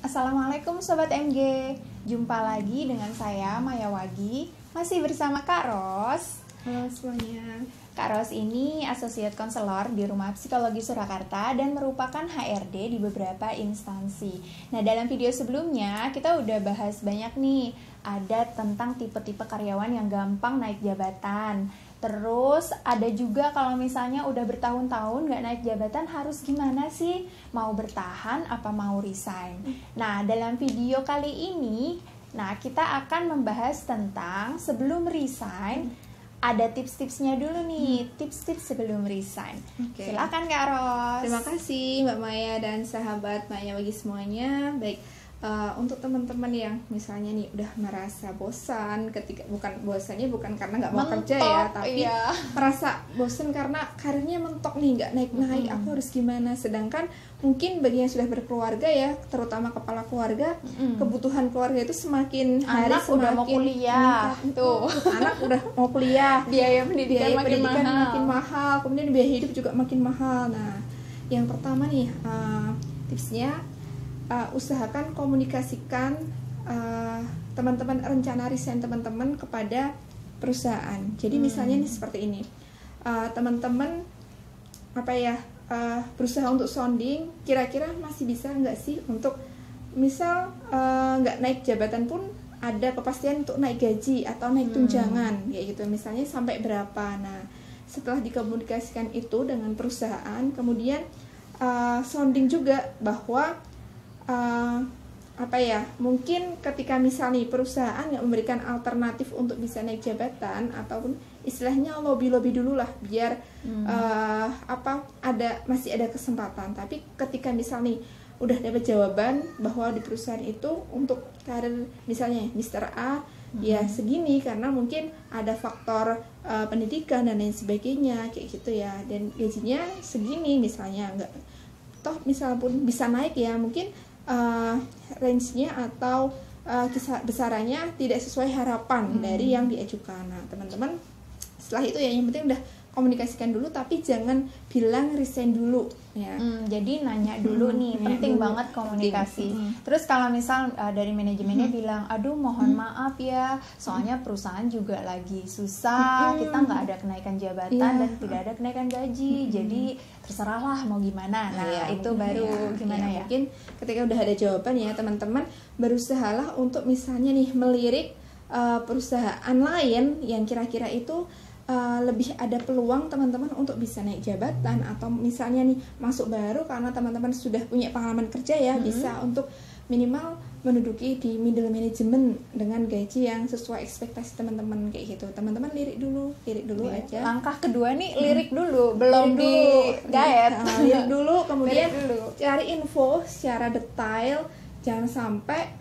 Assalamualaikum Sobat MG. Jumpa lagi dengan saya Maya Wagi. Masih bersama Kak Ros. Halo semuanya. Kak Ros ini Associate Counselor di Rumah Psikologi Surakarta dan merupakan HRD di beberapa instansi. Nah, dalam video sebelumnya kita udah bahas banyak nih. Ada tentang tipe-tipe karyawan yang gampang naik jabatan. Terus ada juga kalau misalnya udah bertahun-tahun gak naik jabatan harus gimana sih? Mau bertahan apa mau resign? Nah, dalam video kali ini kita akan membahas tentang sebelum resign. Ada tips-tipsnya dulu nih, tips-tips sebelum resign. Silakan Kak Ros. Terima kasih Mbak Maya dan sahabat Maya bagi semuanya. Baik, untuk teman-teman yang misalnya nih udah merasa bosan ketika bukan karena nggak mau kerja ya, tapi merasa bosan karena karirnya mentok nih, nggak naik-naik, aku harus gimana? Sedangkan mungkin bagi yang sudah berkeluarga ya, terutama kepala keluarga, kebutuhan keluarga itu semakin hari anak semakin udah mau kuliah, anak udah mau kuliah, biaya pendidikan makin mahal, kemudian biaya hidup juga makin mahal. Nah, yang pertama nih tipsnya, usahakan komunikasikan teman-teman rencana resign teman-teman kepada perusahaan. Jadi misalnya nih seperti ini, teman-teman berusaha untuk sounding, kira-kira masih bisa nggak sih untuk misal nggak naik jabatan pun ada kepastian untuk naik gaji atau naik tunjangan kayak gitu, misalnya sampai berapa. Nah, setelah dikomunikasikan itu dengan perusahaan, kemudian sounding juga bahwa mungkin ketika misalnya perusahaan nggak memberikan alternatif untuk bisa naik jabatan ataupun istilahnya lobby dulu lah biar masih ada kesempatan. Tapi ketika misalnya udah dapat jawaban bahwa di perusahaan itu untuk karir misalnya Mr. A ya segini karena mungkin ada faktor pendidikan dan lain sebagainya kayak gitu ya, dan gajinya segini misalnya, nggak toh misal pun bisa naik ya, mungkin range-nya atau kisah besarannya tidak sesuai harapan dari yang diajukan. Nah, teman-teman setelah itu ya yang penting udah komunikasikan dulu, tapi jangan bilang resign dulu ya. Jadi nanya dulu nih, penting banget komunikasi. Terus kalau misal dari manajemennya bilang, aduh mohon maaf ya, soalnya perusahaan juga lagi susah, kita nggak ada kenaikan jabatan dan tidak ada kenaikan gaji, jadi terserahlah mau gimana. Nah, itu baru gimana ya? Mungkin ketika udah ada jawaban ya, teman-teman berusahalah untuk misalnya nih melirik perusahaan lain yang kira-kira itu lebih ada peluang teman-teman untuk bisa naik jabatan, atau misalnya nih masuk baru karena teman-teman sudah punya pengalaman kerja ya, bisa untuk minimal menduduki di middle management dengan gaji yang sesuai ekspektasi teman-teman kayak gitu. Teman-teman lirik dulu aja. Langkah kedua nih lirik dulu, belum digaet. Lirik dulu, kemudian cari info secara detail, jangan sampai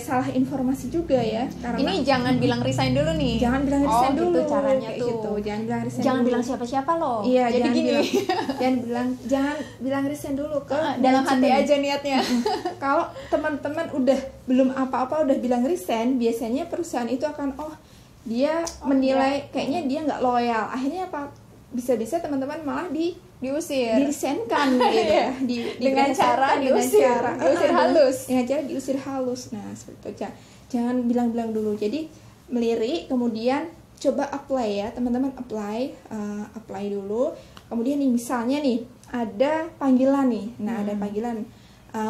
salah informasi juga ya. Karena ini jangan bilang resign dulu nih. Jangan bilang resign dulu. Gitu caranya tuh. Gitu. Jangan bilang resign jangan dulu. bilang siapa-siapa loh. Iya, jadi gini. Jangan bilang resign dulu ke dalam hati aja niatnya. Kalau teman-teman udah belum apa-apa udah bilang resign, biasanya perusahaan itu akan dia menilai kayaknya dia nggak loyal. Akhirnya apa? Bisa-bisa teman-teman malah diresign-kan gitu ya. Dengan cara diusir halus. Nah, seperti itu. Jangan bilang-bilang dulu. Jadi melirik, kemudian coba apply ya, teman-teman apply dulu. Kemudian nih misalnya nih ada panggilan nih. Nah, ada panggilan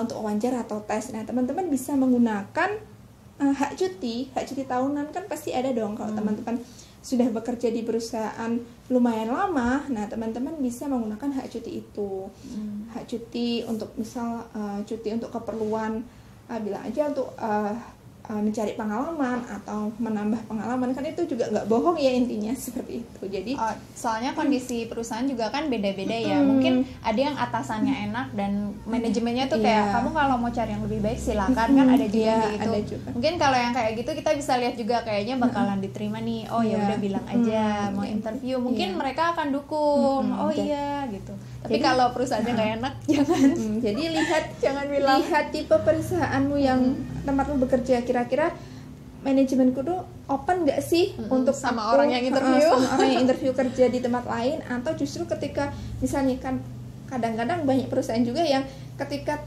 untuk wawancara atau tes. Nah, teman-teman bisa menggunakan hak cuti tahunan, kan pasti ada dong kalau teman-teman sudah bekerja di perusahaan lumayan lama. Nah, teman-teman bisa menggunakan hak cuti itu. Hak cuti untuk misal cuti untuk keperluan bilang aja untuk mencari pengalaman atau menambah pengalaman, kan itu juga nggak bohong ya, intinya seperti itu. Jadi soalnya kondisi perusahaan juga kan beda-beda ya, mungkin ada yang atasannya enak dan manajemennya tuh kayak kamu kalau mau cari yang lebih baik silakan, kan ada juga gitu. Mungkin kalau yang kayak gitu kita bisa lihat juga kayaknya bakalan diterima nih, ya udah bilang aja mau interview, mungkin mereka akan dukung. Gitu. Tapi kalau perusahaannya nggak enak jangan. Jadi jangan bilang. Lihat tipe perusahaanmu yang tempatmu bekerja, kira-kira manajemenku tuh open nggak sih untuk sama orang yang interview kerja di tempat lain, atau justru ketika misalnya kan kadang-kadang banyak perusahaan juga yang ketika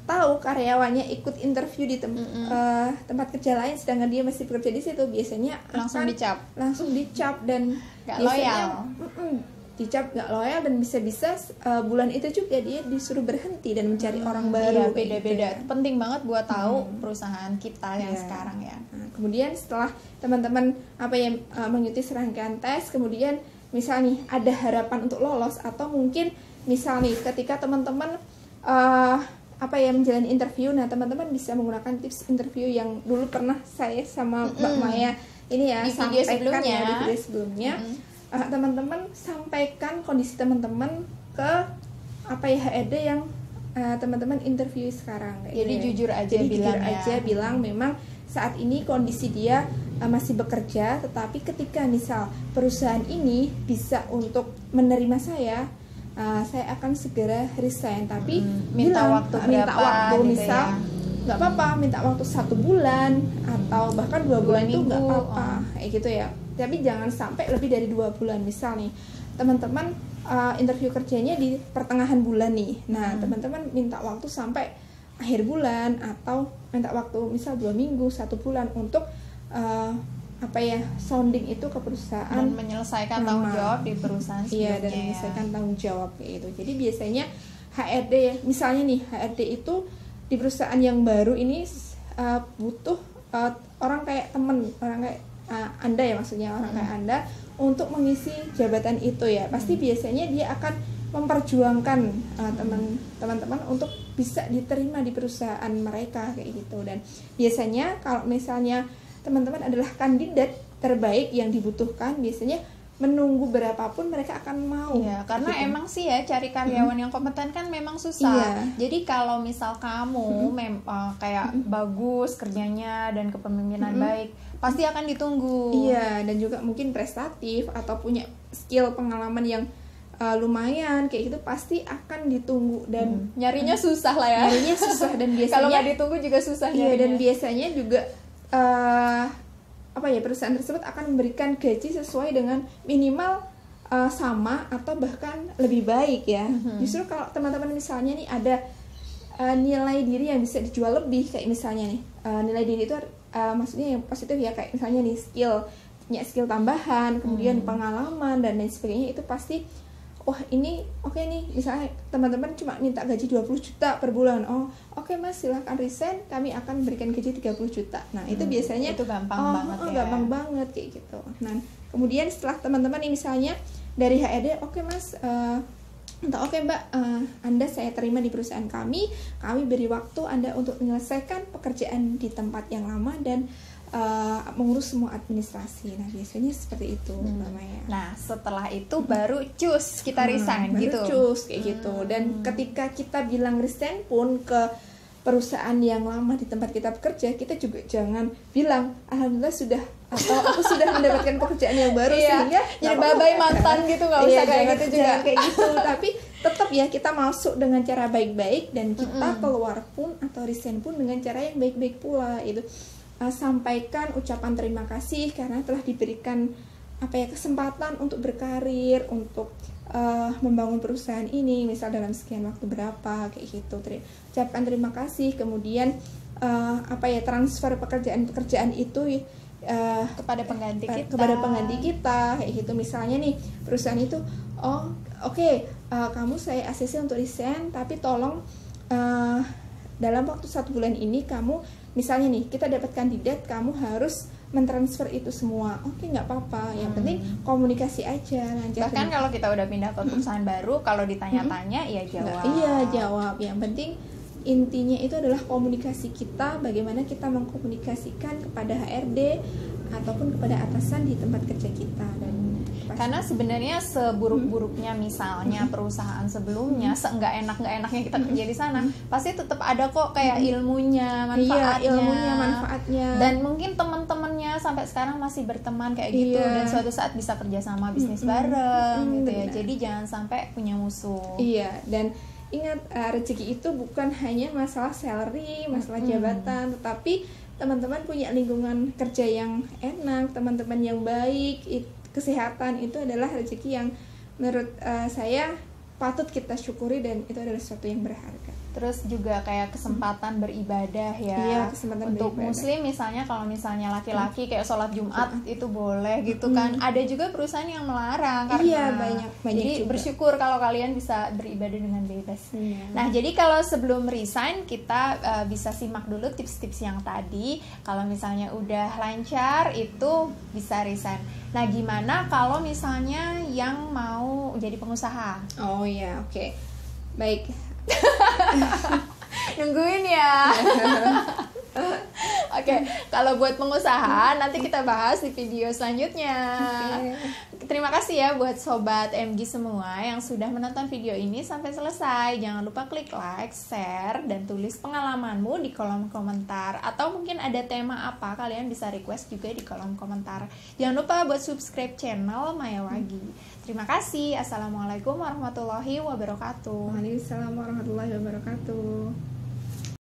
tahu karyawannya ikut interview di tempat kerja lain sedangkan dia masih bekerja di situ, biasanya langsung dicap dan gak biasanya dicap gak loyal, dan bisa-bisa bulan itu juga dia disuruh berhenti dan mencari orang baru. Iya, beda-beda. Gitu. Penting banget buat tahu perusahaan kita yang sekarang ya. Nah, kemudian setelah teman-teman mengikuti serangkaian tes, kemudian misal nih ada harapan untuk lolos, atau mungkin misal nih ketika teman-teman menjalani interview, nah teman-teman bisa menggunakan tips interview yang dulu pernah saya sama Mbak Maya ini ya di video sebelumnya. di video sebelumnya. Teman-teman sampaikan kondisi teman-teman ke HRD yang teman-teman interview sekarang. Jadi jujur aja bilang memang saat ini kondisi dia masih bekerja, tetapi ketika misal perusahaan ini bisa untuk menerima saya akan segera resign, tapi minta waktu gitu ya. misal nggak apa-apa, minta waktu 1 bulan atau bahkan 2 bulan itu nggak apa-apa, kayak gitu ya. Tapi jangan sampai lebih dari 2 bulan. Misal nih teman-teman interview kerjanya di pertengahan bulan nih, nah teman-teman minta waktu sampai akhir bulan, atau minta waktu misal 2 minggu, 1 bulan untuk sounding itu ke perusahaan dan menyelesaikan tanggung jawab di perusahaan sebelumnya. Iya, dan menyelesaikan tanggung jawab kayak gitu. Jadi biasanya HRD misalnya nih, HRD itu di perusahaan yang baru ini butuh orang kayak orang kayak Anda ya, maksudnya orang kayak Anda untuk mengisi jabatan itu ya. Pasti biasanya dia akan memperjuangkan teman-teman untuk bisa diterima di perusahaan mereka kayak gitu. Dan biasanya kalau misalnya teman-teman adalah kandidat terbaik yang dibutuhkan, biasanya menunggu berapapun mereka akan mau. Iya, karena gitu. Emang sih ya cari karyawan yang kompeten kan memang susah. Iya. Jadi kalau misal kamu kayak bagus kerjanya dan kepemimpinan baik, pasti akan ditunggu. Iya, dan juga mungkin prestatif atau punya skill pengalaman yang lumayan kayak gitu, pasti akan ditunggu dan nyarinya susah lah ya. Nyarinya susah dan biasanya kalau nggak ditunggu juga susah. Iya, dan biasanya juga perusahaan tersebut akan memberikan gaji sesuai dengan minimal sama atau bahkan lebih baik ya. Justru kalau teman-teman misalnya nih ada nilai diri yang bisa dijual lebih, kayak misalnya nih nilai diri itu maksudnya yang positif ya, kayak misalnya nih punya skill tambahan, kemudian pengalaman dan lain sebagainya, itu pasti ini oke nih, misalnya teman-teman cuma minta gaji 20 juta per bulan, oke mas silahkan resign, kami akan berikan gaji 30 juta. Nah itu biasanya itu gampang banget ya. Gampang banget kayak gitu. Nah kemudian setelah teman-teman nih misalnya dari HRD, oke mas, oke mbak, Anda saya terima di perusahaan kami beri waktu Anda untuk menyelesaikan pekerjaan di tempat yang lama dan mengurus semua administrasi. Nah biasanya seperti itu Mbak Maya. Nah setelah itu baru kita resign gitu. Kayak gitu. Dan ketika kita bilang resign pun ke perusahaan yang lama di tempat kita bekerja, kita juga jangan bilang alhamdulillah sudah, atau aku sudah mendapatkan pekerjaan yang baru sehingga jadi babai mantan gitu, nggak usah kayak gitu juga. Kayak gitu. Tapi tetap ya kita masuk dengan cara baik-baik, dan kita keluar pun atau resign pun dengan cara yang baik-baik pula. Itu sampaikan ucapan terima kasih karena telah diberikan kesempatan untuk berkarir, untuk membangun perusahaan ini misal dalam sekian waktu berapa kayak gitu. Ucapkan terima kasih, kemudian transfer pekerjaan itu kepada pengganti kita kayak gitu. Misalnya nih perusahaan itu kamu saya ACC untuk resign, tapi tolong dalam waktu 1 bulan ini kamu, misalnya nih kita dapat kandidat, kamu harus mentransfer itu semua. Oke, nggak apa-apa, yang penting komunikasi aja lancar. Bahkan kalau kita udah pindah ke perusahaan baru, kalau ditanya-tanya ya jawab. Jawab. Yang penting intinya itu adalah komunikasi kita, bagaimana kita mengkomunikasikan kepada HRD ataupun kepada atasan di tempat kerja kita. Dan karena sebenarnya seburuk-buruknya misalnya perusahaan sebelumnya, seenggak enaknya kita kerja di sana, pasti tetap ada kok kayak ilmunya, manfaatnya. Dan mungkin teman-temannya sampai sekarang masih berteman kayak gitu, dan suatu saat bisa kerjasama bisnis bareng gitu ya. Jadi jangan sampai punya musuh. Iya, dan ingat rezeki itu bukan hanya masalah salary, masalah jabatan, tetapi teman-teman punya lingkungan kerja yang enak, teman-teman yang baik, kesehatan itu adalah rezeki yang menurut saya patut kita syukuri, dan itu adalah sesuatu yang berharga. terus juga kayak kesempatan beribadah ya. Iya, kesempatan untuk beribadah. muslim misalnya, kalau misalnya laki-laki kayak sholat Jumat itu boleh gitu kan. Ada juga perusahaan yang melarang karena Iya, banyak jadi juga. bersyukur kalau kalian bisa beribadah dengan bebas. Iya. Nah, jadi kalau sebelum resign kita bisa simak dulu tips-tips yang tadi. Kalau misalnya udah lancar itu bisa resign. Nah, gimana kalau misalnya yang mau jadi pengusaha? Oh ya, oke. Baik. Nungguin ya. Oke, kalau buat pengusaha nanti kita bahas di video selanjutnya. Terima kasih ya buat sobat MG semua yang sudah menonton video ini sampai selesai. Jangan lupa klik like, share, dan tulis pengalamanmu di kolom komentar. Atau mungkin ada tema apa, kalian bisa request juga di kolom komentar. Jangan lupa buat subscribe channel Maya Wagi. Terima kasih. Assalamualaikum warahmatullahi wabarakatuh. Waalaikumsalam warahmatullahi wabarakatuh.